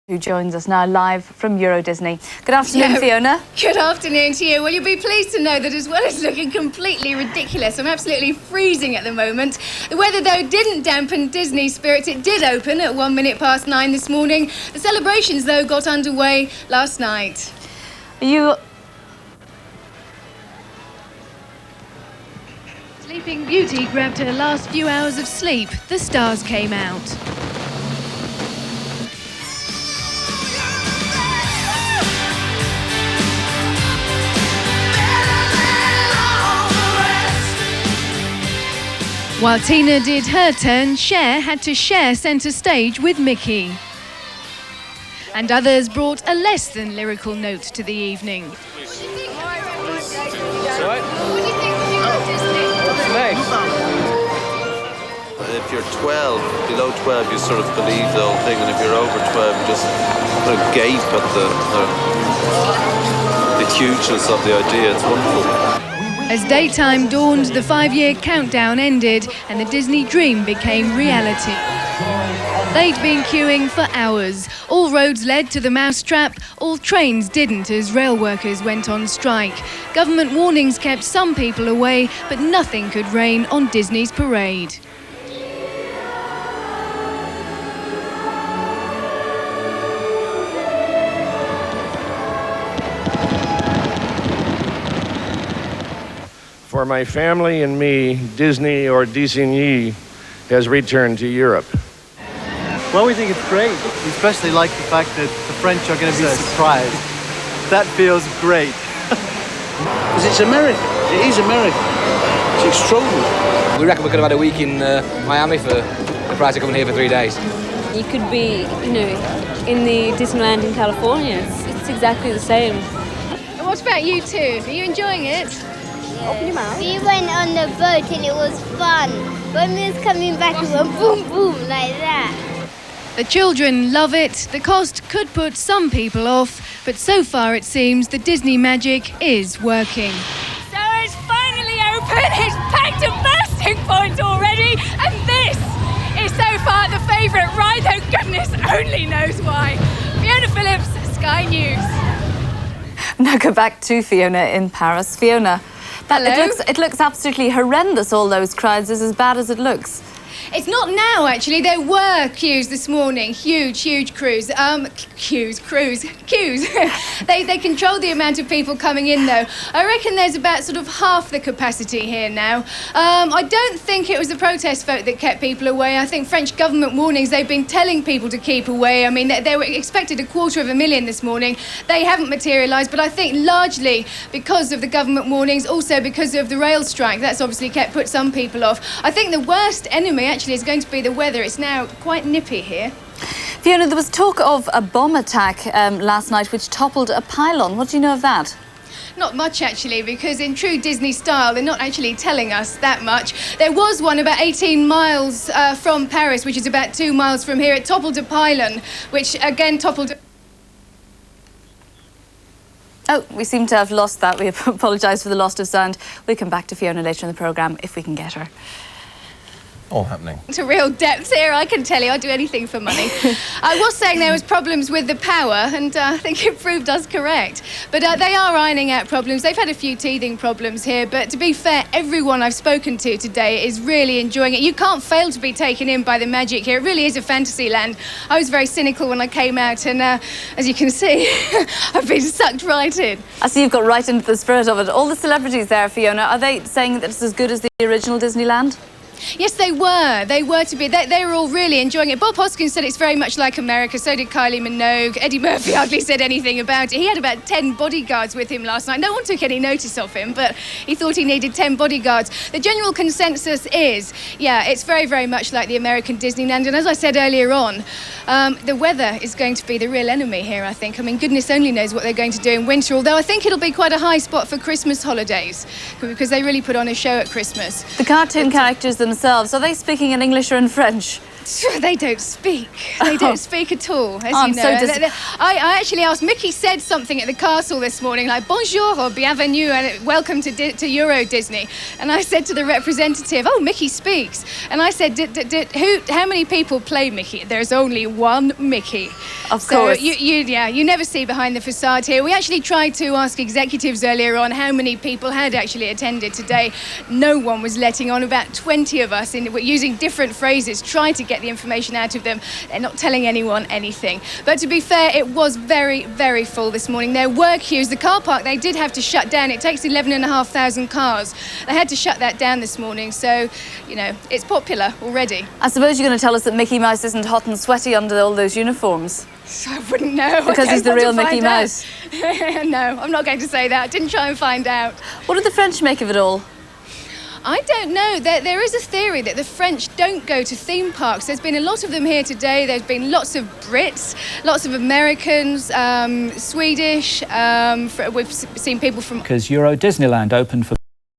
Who joins us now live from EuroDisney. Good afternoon, Fiona. Good afternoon to you. Well, you'll be pleased to know that as well as looking completely ridiculous, I'm absolutely freezing at the moment. The weather, though, didn't dampen Disney's spirits. It did open at 9:01 this morning. The celebrations, though, got underway last night. Sleeping Beauty grabbed her last few hours of sleep. The stars came out. While Tina did her turn, Cher had to share centre stage with Mickey. And others brought a less than lyrical note to the evening. What do you think of Disney? If you're 12, below 12, you sort of believe the whole thing, and if you're over 12, you just sort of gape at the hugeness of the idea. It's wonderful. As daytime dawned, the 5-year countdown ended and the Disney dream became reality. They'd been queuing for hours. All roads led to the mousetrap, all trains didn't as rail workers went on strike. Government warnings kept some people away, but nothing could rain on Disney's parade. For my family and me, Disney or Disney has returned to Europe. Well, we think it's great. We especially like the fact that the French are going to be surprised. That feels great. Because it's America. It is America. It's extraordinary. We reckon we could have had a week in Miami for the price of coming here for 3 days. You could be, in the Disneyland in California. It's exactly the same. And what about you two? Are you enjoying it? Open your mouth. We went on the boat and it was fun. When we was coming back, it went boom, boom, like that. The children love it. The cost could put some people off, but so far it seems the Disney magic is working. So it's finally open. It's packed to bursting point already, and this is so far the favourite ride, though goodness only knows why. Fiona Phillips, Sky News. Now go back to Fiona in Paris. Fiona, it looks absolutely horrendous, all those crowds. It's as bad as it looks. It's not now, actually. There were queues this morning. Huge queues. Queues. They control the amount of people coming in, though. I reckon there's about sort of half the capacity here now. I don't think it was the protest vote that kept people away. I think French government warnings, they've been telling people to keep away. I mean, they were expected 250,000 this morning. They haven't materialised, but I think largely because of the government warnings, also because of the rail strike. That's obviously put some people off. I think the worst enemy actually is going to be the weather. It's now quite nippy here. Fiona, there was talk of a bomb attack last night which toppled a pylon. What do you know of that? Not much, actually, because in true Disney style, they're not actually telling us that much. There was one about 18 miles from Paris, which is about 2 miles from here. It toppled a pylon, which again toppled... Oh, we seem to have lost that. We apologise for the loss of sound. We'll come back to Fiona later in the programme if we can get her. All happening. To real depth here, I can tell you. I'd do anything for money. I was saying there was problems with the power, and I think it proved us correct. But they are ironing out problems. They've had a few teething problems here, but to be fair, everyone I've spoken to today is really enjoying it. You can't fail to be taken in by the magic here. It really is a fantasy land. I was very cynical when I came out, and as you can see, I've been sucked right in. I see you've got right into the spirit of it. All the celebrities there, Fiona, are they saying that it's as good as the original Disneyland? Yes, they were. They were to be. They were all really enjoying it. Bob Hoskins said it's very much like America. So did Kylie Minogue. Eddie Murphy hardly said anything about it. He had about 10 bodyguards with him last night. No one took any notice of him, but he thought he needed 10 bodyguards. The general consensus is, yeah, it's very, very much like the American Disneyland. And as I said earlier on, the weather is going to be the real enemy here, I think. I mean, goodness only knows what they're going to do in winter, although I think it'll be quite a high spot for Christmas holidays, because they really put on a show at Christmas. The cartoon characters themselves, are they speaking in English or in French? They don't speak. They don't speak at all, as you know. I actually asked, Mickey said something at the castle this morning, like, bonjour or bienvenue, and welcome to EuroDisney. And I said to the representative, oh, Mickey speaks. And I said, how many people play Mickey? There's only one Mickey. Of course. So you never see behind the facade here. We actually tried to ask executives earlier on how many people had actually attended today. No one was letting on. About 20 of us, using different phrases, tried to get the information out of them. They're not telling anyone anything. But to be fair, it was very, very full this morning. There were queues. The car park, they did have to shut down. It takes 11,500 cars. They had to shut that down this morning. So, you know, it's popular already. I suppose you're going to tell us that Mickey Mouse isn't hot and sweaty under all those uniforms. I wouldn't know. Because he's the real Mickey Mouse. No, I'm not going to say that. I didn't try and find out. What did the French make of it all? I don't know. There is a theory that the French don't go to theme parks. There's been a lot of them here today. There's been lots of Brits, lots of Americans, Swedish. We've seen people from... Because EuroDisneyland opened for